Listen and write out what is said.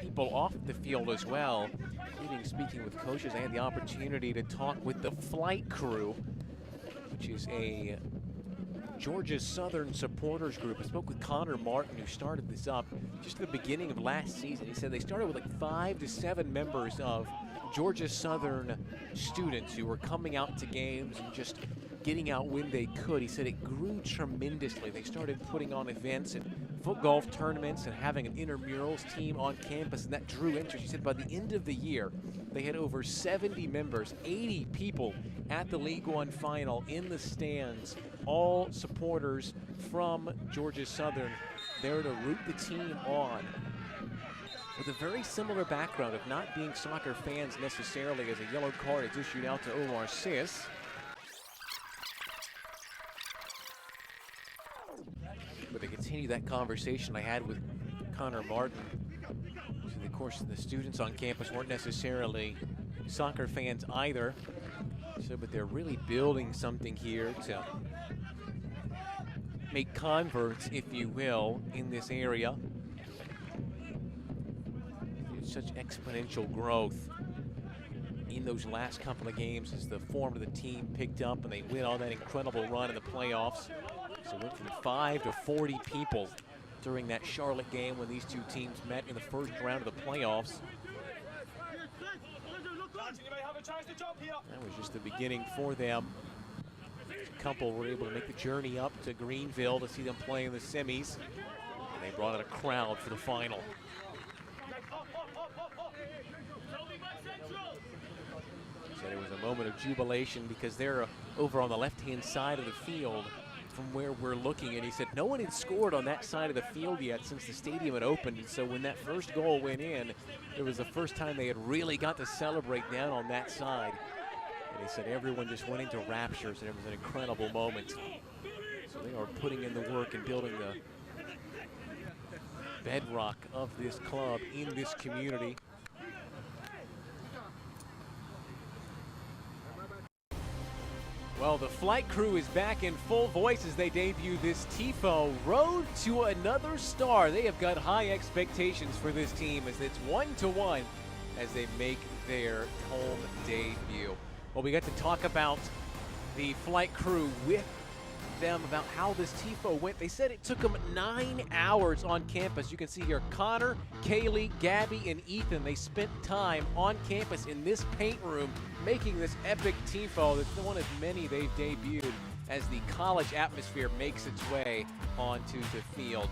people off the field as well. Including speaking with coaches, I had the opportunity to talk with the flight crew, which is a Georgia Southern supporters group. I spoke with Connor Martin, who started this up just at the beginning of last season. He said they started with like 5 to 7 members of Georgia Southern students who were coming out to games and just getting out when they could. He said it grew tremendously. They started putting on events and foot golf tournaments and having an intramurals team on campus, and that drew interest. He said by the end of the year, they had over 70 members, 80 people at the League One final in the stands, all supporters from Georgia Southern there to root the team on. With a very similar background of not being soccer fans necessarily, as a yellow card is issued out to Omar Sis. But to continue that conversation I had with Connor Martin, so of course the students on campus weren't necessarily soccer fans either, so but they're really building something here to make converts, if you will, in this area. Such exponential growth in those last couple of games as the form of the team picked up and they went on that incredible run in the playoffs. So went from 5 to 40 people during that Charlotte game when these two teams met in the first round of the playoffs. That was just the beginning for them. A couple were able to make the journey up to Greenville to see them play in the semis. And they brought out a crowd for the final. Said it was a moment of jubilation because they're over on the left-hand side of the field from where we're looking, and he said no one had scored on that side of the field yet since the stadium had opened, and so when that first goal went in, it was the first time they had really got to celebrate down on that side. And he said everyone just went into raptures, and it was an incredible moment. So they are putting in the work and building the bedrock of this club in this community. Well, the flight crew is back in full voice as they debut this TIFO Road to Another Star. They have got high expectations for this team as it's 1-1 as they make their home debut. Well, we got to talk about the flight crew with them about how this TIFO went. They said it took them 9 hours on campus. You can see here Connor, Kaylee, Gabby, and Ethan. They spent time on campus in this paint room making this epic TIFO. That's one of many they've debuted as the college atmosphere makes its way onto the field.